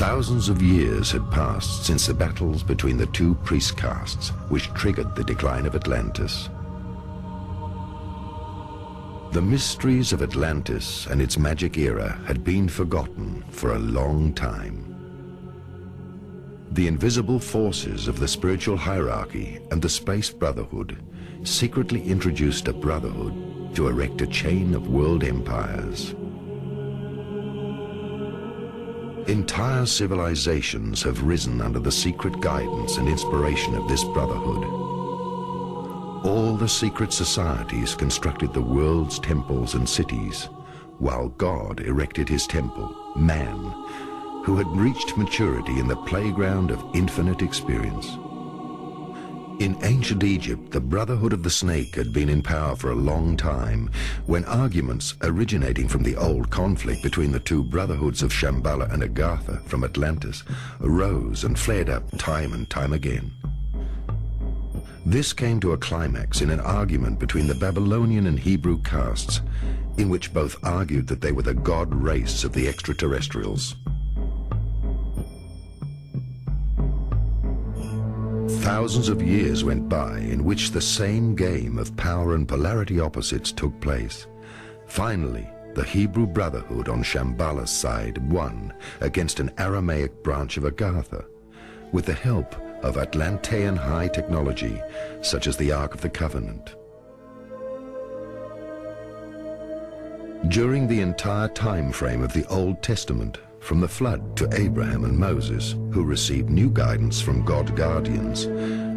Thousands of years had passed since the battles between the two priest castes, which triggered the decline of Atlantis. The mysteries of Atlantis and its magic era had been forgotten for a long time. The invisible forces of the spiritual hierarchy and the Space Brotherhood secretly introduced a brotherhood to erect a chain of world empires. Entire civilizations have risen under the secret guidance and inspiration of this brotherhood. All the secret societies constructed the world's temples and cities, while God erected his temple, man, who had reached maturity in the playground of infinite experience. In ancient Egypt, the Brotherhood of the Snake had been in power for a long time, when arguments originating from the old conflict between the two brotherhoods of Shambhala and Agartha from Atlantis arose and flared up time and time again. This came to a climax in an argument between the Babylonian and Hebrew castes, in which both argued that they were the god race of the extraterrestrials. Thousands of years went by in which the same game of power and polarity opposites took place. Finally, the Hebrew Brotherhood on Shambhala's side won against an Aramaic branch of Agartha, with the help of Atlantean high technology such as the Ark of the Covenant. During the entire time frame of the Old Testament, from the flood to Abraham and Moses, who received new guidance from God's guardians,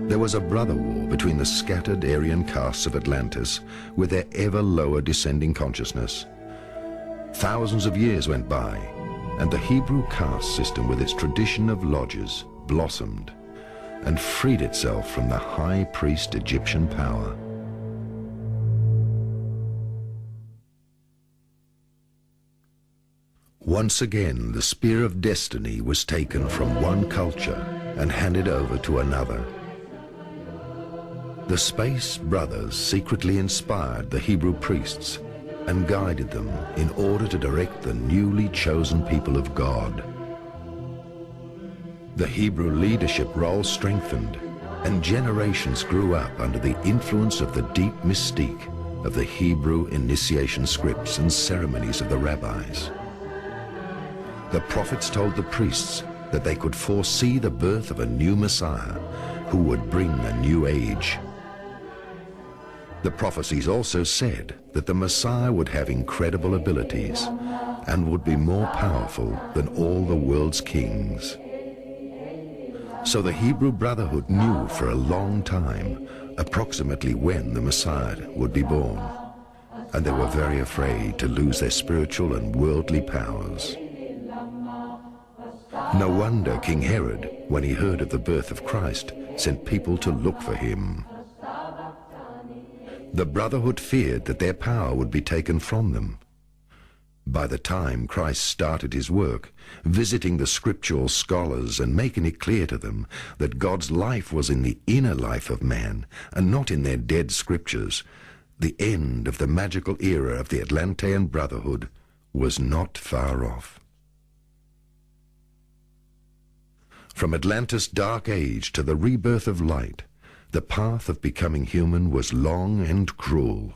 there was a brother war between the scattered Aryan castes of Atlantis with their ever lower descending consciousness. Thousands of years went by, and the Hebrew caste system with its tradition of lodges blossomed and freed itself from the high priest Egyptian power. Once again, the spear of destiny was taken from one culture and handed over to another. The Space Brothers secretly inspired the Hebrew priests and guided them in order to direct the newly chosen people of God. The Hebrew leadership role strengthened, and generations grew up under the influence of the deep mystique of the Hebrew initiation scripts and ceremonies of the rabbis. The prophets told the priests that they could foresee the birth of a new Messiah who would bring a new age. The prophecies also said that the Messiah would have incredible abilities and would be more powerful than all the world's kings. So the Hebrew Brotherhood knew for a long time approximately when the Messiah would be born, and they were very afraid to lose their spiritual and worldly powers. No wonder King Herod, when he heard of the birth of Christ, sent people to look for him. The Brotherhood feared that their power would be taken from them. By the time Christ started his work, visiting the scriptural scholars and making it clear to them that God's life was in the inner life of man and not in their dead scriptures, the end of the magical era of the Atlantean Brotherhood was not far off. From Atlantis' dark age to the rebirth of light, the path of becoming human was long and cruel.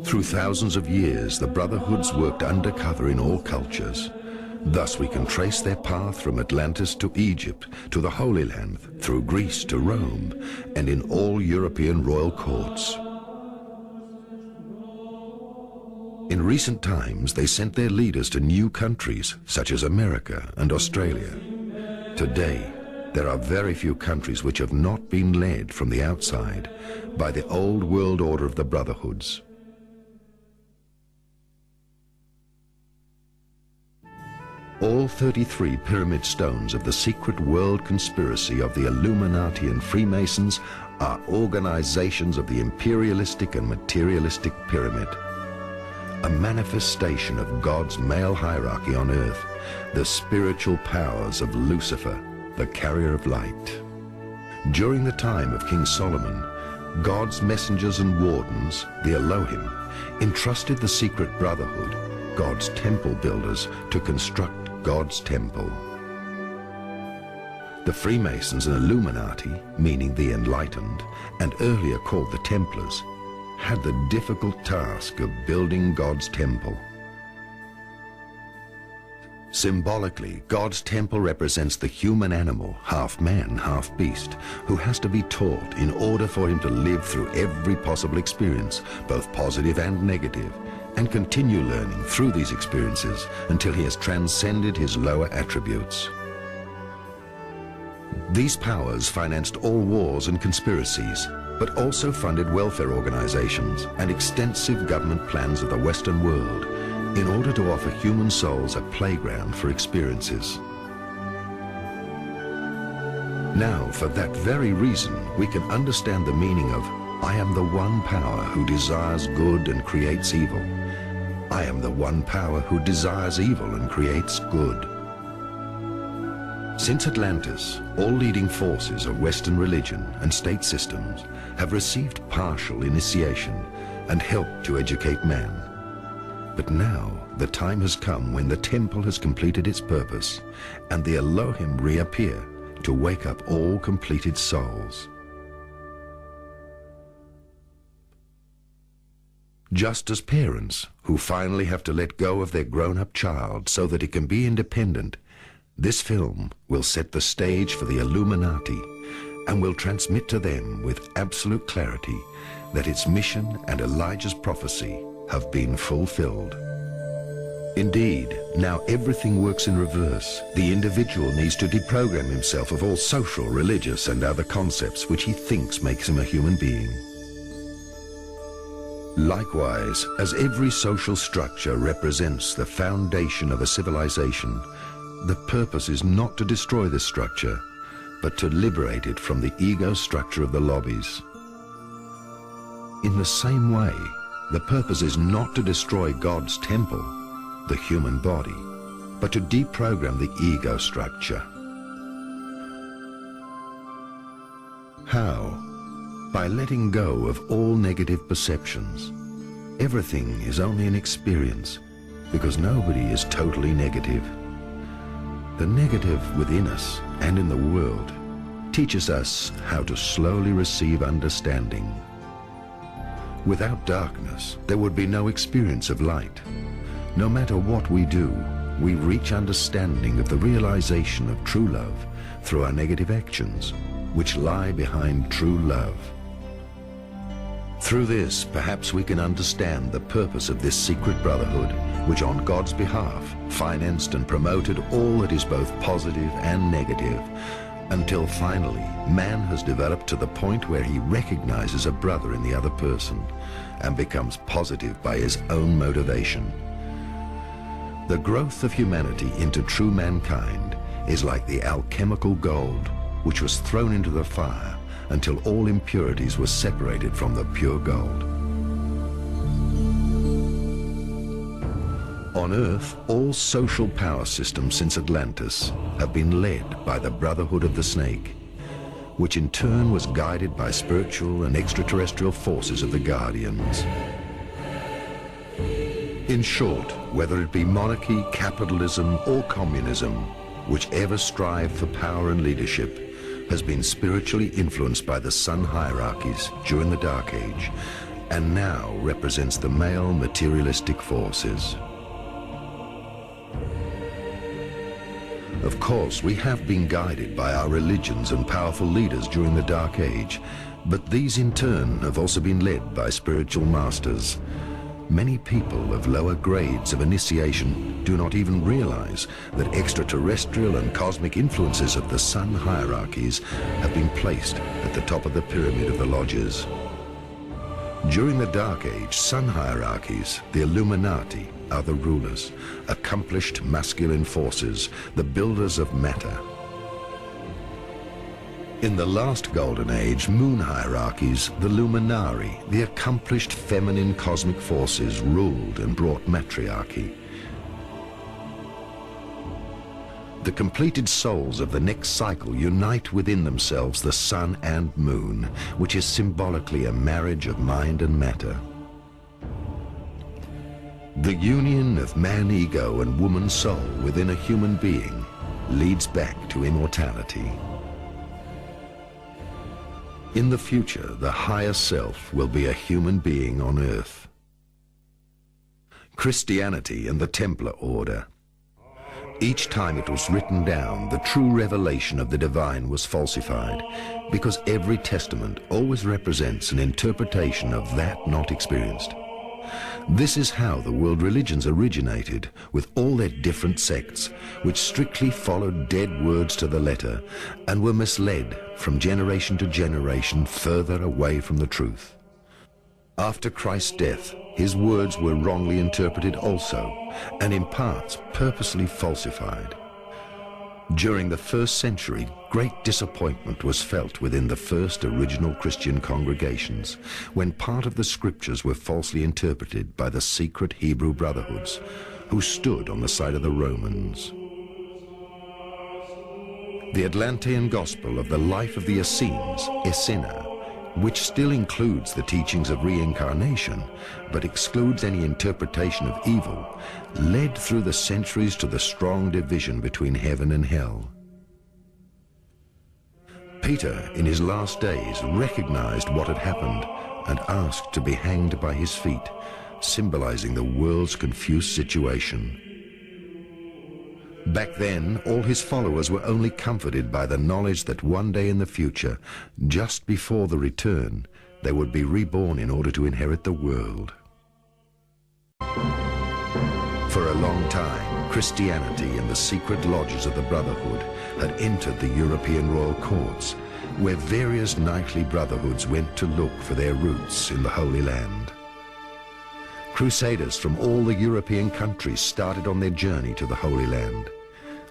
Through thousands of years, the Brotherhoods worked undercover in all cultures. Thus we can trace their path from Atlantis to Egypt, to the Holy Land, through Greece to Rome, and in all European royal courts. In recent times, they sent their leaders to new countries, such as America and Australia. Today, there are very few countries which have not been led from the outside by the old world order of the Brotherhoods. All 33 pyramid stones of the secret world conspiracy of the Illuminati and Freemasons are organizations of the imperialistic and materialistic pyramid, a manifestation of God's male hierarchy on earth, the spiritual powers of Lucifer, the carrier of light. During the time of King Solomon, God's messengers and wardens, the Elohim, entrusted the secret brotherhood, God's temple builders, to construct God's temple. The Freemasons and Illuminati, meaning the enlightened, and earlier called the Templars, had the difficult task of building God's temple. Symbolically, God's temple represents the human animal, half man, half beast, who has to be taught in order for him to live through every possible experience, both positive and negative, and continue learning through these experiences until he has transcended his lower attributes. These powers financed all wars and conspiracies, but also funded welfare organizations and extensive government plans of the Western world in order to offer human souls a playground for experiences. Now, for that very reason, we can understand the meaning of I am the one power who desires good and creates evil. I am the one power who desires evil and creates good. Since Atlantis, all leading forces of Western religion and state systems have received partial initiation and helped to educate man. But now the time has come when the temple has completed its purpose and the Elohim reappear to wake up all completed souls. Just as parents who finally have to let go of their grown-up child so that it can be independent, this film will set the stage for the Illuminati and will transmit to them with absolute clarity that its mission and Elijah's prophecy have been fulfilled. Indeed, now everything works in reverse. The individual needs to deprogram himself of all social, religious, and other concepts which he thinks makes him a human being. Likewise, as every social structure represents the foundation of a civilization, the purpose is not to destroy this structure, but to liberate it from the ego structure of the lobbies. In the same way, the purpose is not to destroy God's temple, the human body, but to deprogram the ego structure. How? By letting go of all negative perceptions. Everything is only an experience, because nobody is totally negative. The negative within us and in the world teaches us how to slowly receive understanding. Without darkness, there would be no experience of light. No matter what we do, we reach understanding of the realization of true love through our negative actions, which lie behind true love. Through this, perhaps we can understand the purpose of this secret brotherhood, which on God's behalf financed and promoted all that is both positive and negative, until finally man has developed to the point where he recognizes a brother in the other person and becomes positive by his own motivation. The growth of humanity into true mankind is like the alchemical gold, which was thrown into the fire until all impurities were separated from the pure gold. On Earth, all social power systems since Atlantis have been led by the Brotherhood of the Snake, which in turn was guided by spiritual and extraterrestrial forces of the Guardians. In short, whether it be monarchy, capitalism, or communism, whichever strive for power and leadership has been spiritually influenced by the sun hierarchies during the Dark Age, and now represents the male materialistic forces. Of course, we have been guided by our religions and powerful leaders during the Dark Age, but these in turn have also been led by spiritual masters. Many people of lower grades of initiation do not even realize that extraterrestrial and cosmic influences of the sun hierarchies have been placed at the top of the pyramid of the lodges. During the Dark Age, sun hierarchies, the Illuminati, are the rulers, accomplished masculine forces, the builders of matter. In the last Golden Age, moon hierarchies, the Luminari, the accomplished feminine cosmic forces, ruled and brought matriarchy. The completed souls of the next cycle unite within themselves the sun and moon, which is symbolically a marriage of mind and matter. The union of man ego and woman soul within a human being leads back to immortality. In the future, the higher self will be a human being on earth. Christianity and the Templar Order. Each time it was written down, the true revelation of the divine was falsified, because every testament always represents an interpretation of that not experienced. This is how the world religions originated, with all their different sects, which strictly followed dead words to the letter and were misled from generation to generation further away from the truth. After Christ's death, his words were wrongly interpreted also, and in parts purposely falsified. During the first century, great disappointment was felt within the first original Christian congregations, when part of the scriptures were falsely interpreted by the secret Hebrew brotherhoods, who stood on the side of the Romans. The Atlantean gospel of the life of the Essenes, Essena, which still includes the teachings of reincarnation, but excludes any interpretation of evil, led through the centuries to the strong division between heaven and hell. Peter, in his last days, recognized what had happened and asked to be hanged by his feet, symbolizing the world's confused situation. Back then, all his followers were only comforted by the knowledge that one day in the future, just before the return, they would be reborn in order to inherit the world. For a long time, Christianity and the secret lodges of the Brotherhood had entered the European royal courts, where various knightly brotherhoods went to look for their roots in the Holy Land. Crusaders from all the European countries started on their journey to the Holy Land.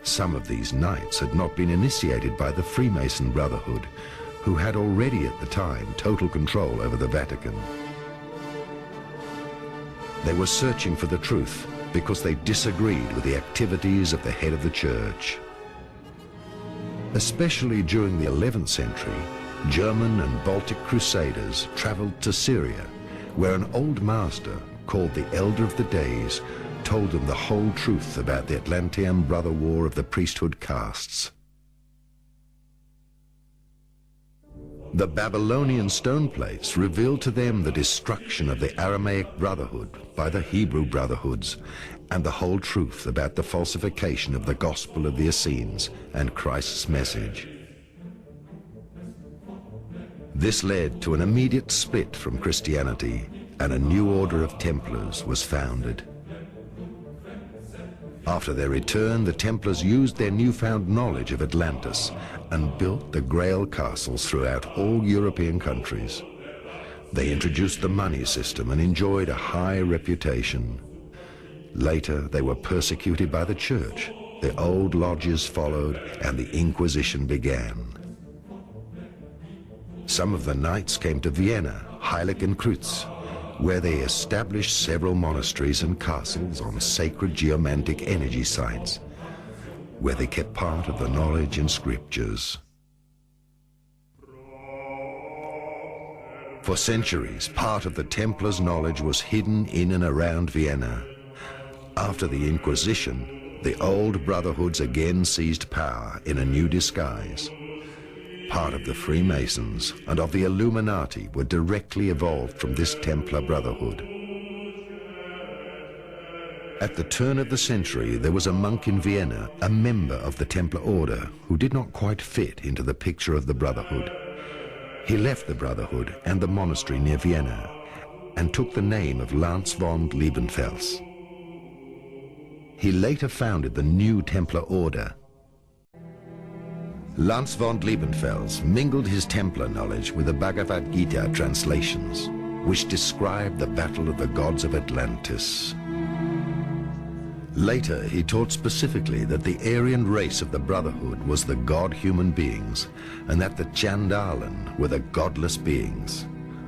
Some of these knights had not been initiated by the Freemason Brotherhood, who had already at the time total control over the Vatican. They were searching for the truth because they disagreed with the activities of the head of the church. Especially during the 11th century, German and Baltic crusaders traveled to Syria, where an old master called the Elder of the Days told them the whole truth about the Atlantean brother war of the priesthood castes. The Babylonian stone plates revealed to them the destruction of the Aramaic Brotherhood by the Hebrew Brotherhoods and the whole truth about the falsification of the gospel of the Essenes and Christ's message. This led to an immediate split from Christianity, and a new order of Templars was founded. After their return, the Templars used their newfound knowledge of Atlantis and built the Grail castles throughout all European countries. They introduced the money system and enjoyed a high reputation. Later, they were persecuted by the church. The old lodges followed, and the Inquisition began. Some of the knights came to Vienna, Heilig and Kreuz, where they established several monasteries and castles on sacred geomantic energy sites, where they kept part of the knowledge and scriptures. For centuries, part of the Templars' knowledge was hidden in and around Vienna. After the Inquisition, the old brotherhoods again seized power in a new disguise. Part of the Freemasons and of the Illuminati were directly evolved from this Templar Brotherhood. At the turn of the century, there was a monk in Vienna, a member of the Templar Order, who did not quite fit into the picture of the Brotherhood. He left the Brotherhood and the monastery near Vienna and took the name of Lance von Liebenfels. He later founded the new Templar Order. Lance von Liebenfels mingled his Templar knowledge with the Bhagavad Gita translations, which describe the battle of the gods of Atlantis. Later, he taught specifically that the Aryan race of the Brotherhood was the god human beings, and that the Chandalan were the godless beings.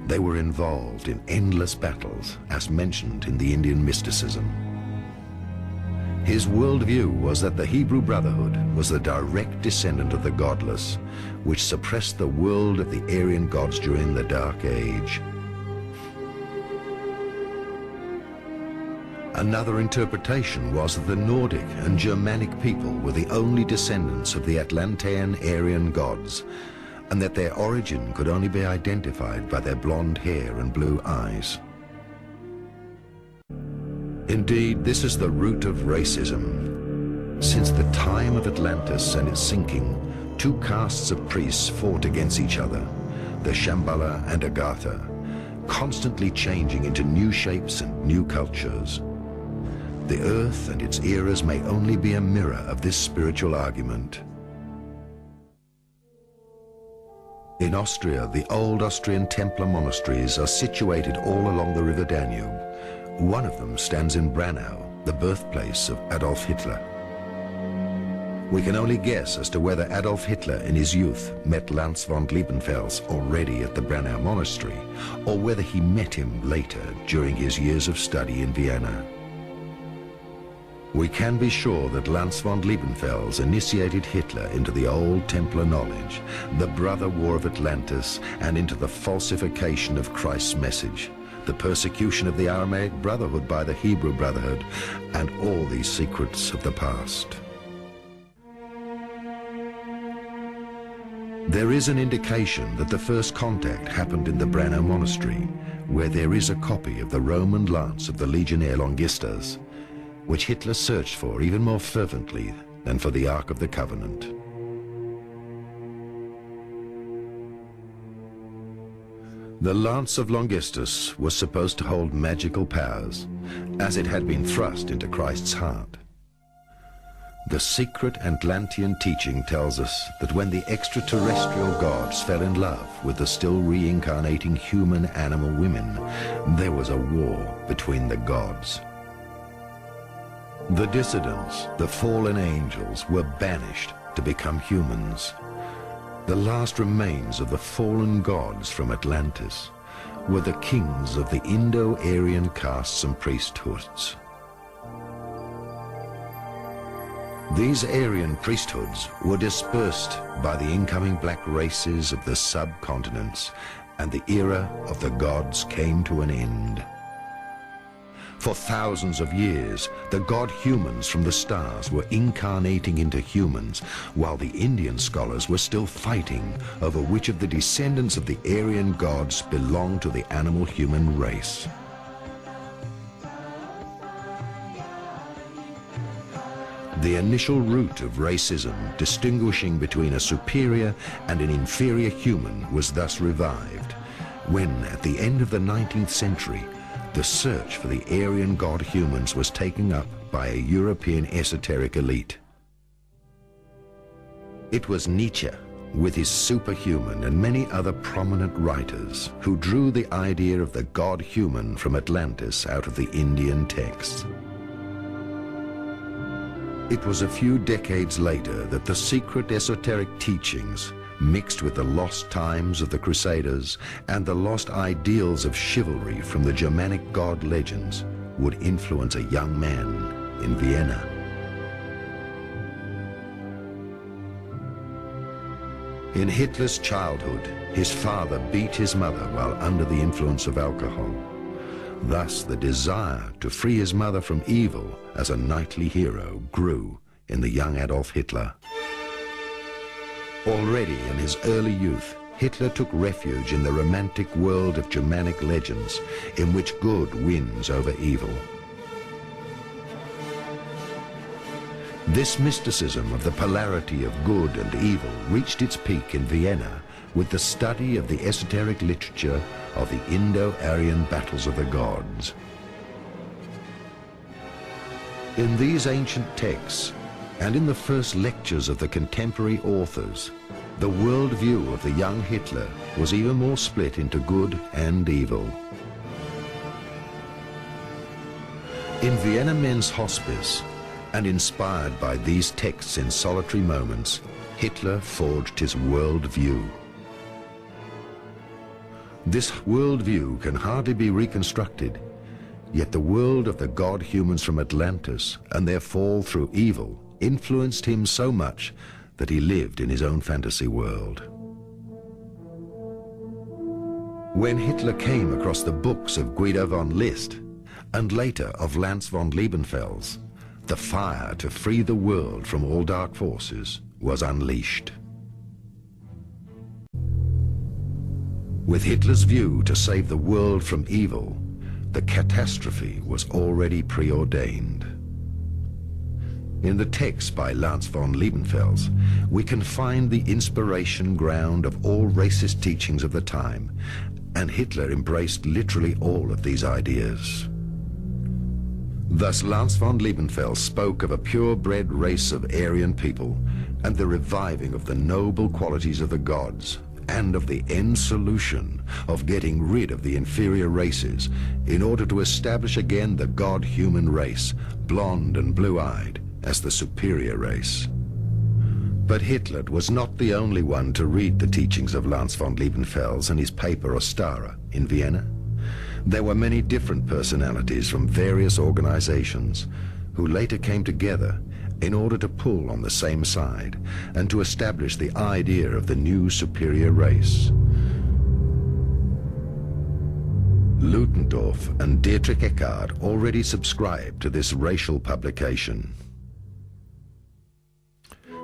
They were involved in endless battles, as mentioned in the Indian mysticism. His worldview was that the Hebrew Brotherhood was the direct descendant of the godless, which suppressed the world of the Aryan gods during the Dark Age. Another interpretation was that the Nordic and Germanic people were the only descendants of the Atlantean Aryan gods, and that their origin could only be identified by their blonde hair and blue eyes. Indeed, this is the root of racism. Since the time of Atlantis and its sinking, two castes of priests fought against each other, the Shambhala and Agartha, constantly changing into new shapes and new cultures. The earth and its eras may only be a mirror of this spiritual argument. In Austria, the old Austrian Templar monasteries are situated all along the river Danube. One of them stands in Branau, the birthplace of Adolf Hitler. We can only guess as to whether Adolf Hitler in his youth met Lanz von Liebenfels already at the Branau monastery, or whether he met him later during his years of study in Vienna. We can be sure that Lanz von Liebenfels initiated Hitler into the old Templar knowledge, the brother war of Atlantis, and into the falsification of Christ's message, the persecution of the Aramaic Brotherhood by the Hebrew Brotherhood, and all these secrets of the past. There is an indication that the first contact happened in the Branau monastery, where there is a copy of the Roman lance of the Legionnaire Longistas, which Hitler searched for even more fervently than for the Ark of the Covenant. The lance of Longistus was supposed to hold magical powers, as it had been thrust into Christ's heart. The secret Atlantean teaching tells us that when the extraterrestrial gods fell in love with the still reincarnating human animal women, there was a war between the gods. The dissidents, the fallen angels, were banished to become humans. The last remains of the fallen gods from Atlantis were the kings of the Indo-Aryan castes and priesthoods. These Aryan priesthoods were dispersed by the incoming black races of the subcontinents, and the era of the gods came to an end. For thousands of years, the god humans from the stars were incarnating into humans, while the Indian scholars were still fighting over which of the descendants of the Aryan gods belonged to the animal-human race. The initial root of racism, distinguishing between a superior and an inferior human, was thus revived, when, at the end of the 19th century, the search for the Aryan god humans was taken up by a European esoteric elite. It was Nietzsche, with his superhuman and many other prominent writers, who drew the idea of the god human from Atlantis out of the Indian texts. It was a few decades later that the secret esoteric teachings, mixed with the lost times of the Crusaders and the lost ideals of chivalry from the Germanic god legends, would influence a young man in Vienna. In Hitler's childhood, his father beat his mother while under the influence of alcohol. Thus, the desire to free his mother from evil as a knightly hero grew in the young Adolf Hitler. Already in his early youth, Hitler took refuge in the romantic world of Germanic legends, in which good wins over evil. This mysticism of the polarity of good and evil reached its peak in Vienna with the study of the esoteric literature of the Indo-Aryan battles of the gods. In these ancient texts, and in the first lectures of the contemporary authors, the worldview of the young Hitler was even more split into good and evil. In Vienna Men's Hospice, and inspired by these texts in solitary moments, Hitler forged his worldview. This worldview can hardly be reconstructed, yet the world of the god humans from Atlantis and their fall through evil influenced him so much that he lived in his own fantasy world. When Hitler came across the books of Guido von List, and later of Lance von Liebenfels, the fire to free the world from all dark forces was unleashed. With Hitler's view to save the world from evil, the catastrophe was already preordained. In the text by Lance von Liebenfels, we can find the inspiration ground of all racist teachings of the time, and Hitler embraced literally all of these ideas. Thus Lance von Liebenfels spoke of a purebred race of Aryan people and the reviving of the noble qualities of the gods, and of the end solution of getting rid of the inferior races in order to establish again the god-human race, blonde and blue-eyed, as the superior race. But Hitler was not the only one to read the teachings of Lance von Liebenfels in his paper Ostara in Vienna. There were many different personalities from various organizations who later came together in order to pull on the same side and to establish the idea of the new superior race. Ludendorff and Dietrich Eckart already subscribed to this racial publication.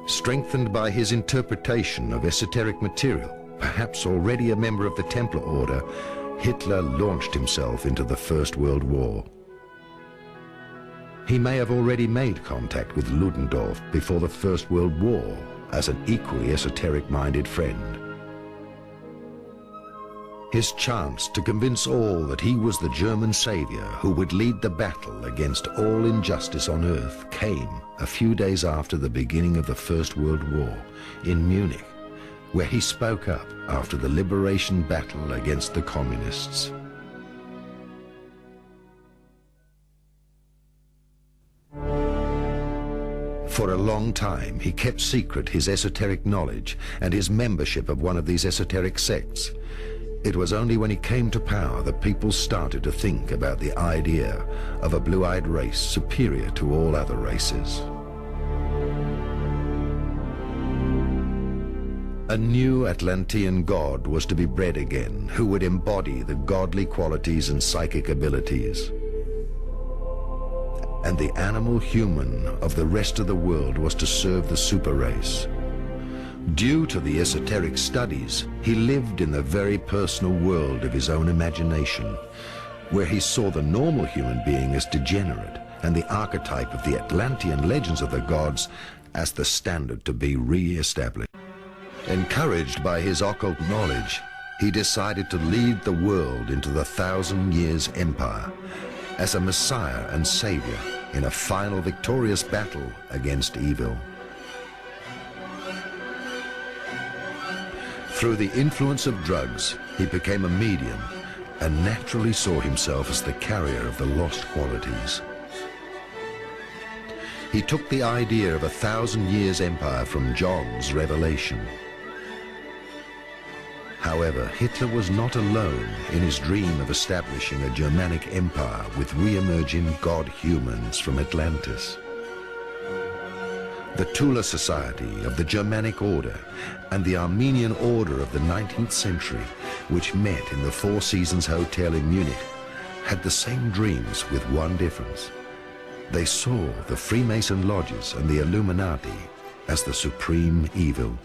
Strengthened by his interpretation of esoteric material, perhaps already a member of the Templar Order, Hitler launched himself into the First World War. He may have already made contact with Ludendorff before the First World War as an equally esoteric-minded friend. His chance to convince all that he was the German savior who would lead the battle against all injustice on earth came a few days after the beginning of the First World War in Munich, where he spoke up after the liberation battle against the communists. For a long time, he kept secret his esoteric knowledge and his membership of one of these esoteric sects. It was only when he came to power that people started to think about the idea of a blue-eyed race superior to all other races. A new Atlantean god was to be bred again, who would embody the godly qualities and psychic abilities. And the animal human of the rest of the world was to serve the super race. Due to the esoteric studies, he lived in the very personal world of his own imagination, where he saw the normal human being as degenerate and the archetype of the Atlantean legends of the gods as the standard to be re-established. Encouraged by his occult knowledge, he decided to lead the world into the 1,000 Years Empire as a messiah and savior in a final victorious battle against evil. Through the influence of drugs, he became a medium and naturally saw himself as the carrier of the lost qualities. He took the idea of a 1,000 Years Empire from John's Revelation. However, Hitler was not alone in his dream of establishing a Germanic empire with re-emerging god-humans from Atlantis. The Tula Society of the Germanic Order and the Armenian Order of the 19th century, which met in the Four Seasons Hotel in Munich, had the same dreams with one difference. They saw the Freemason lodges and the Illuminati as the supreme evil.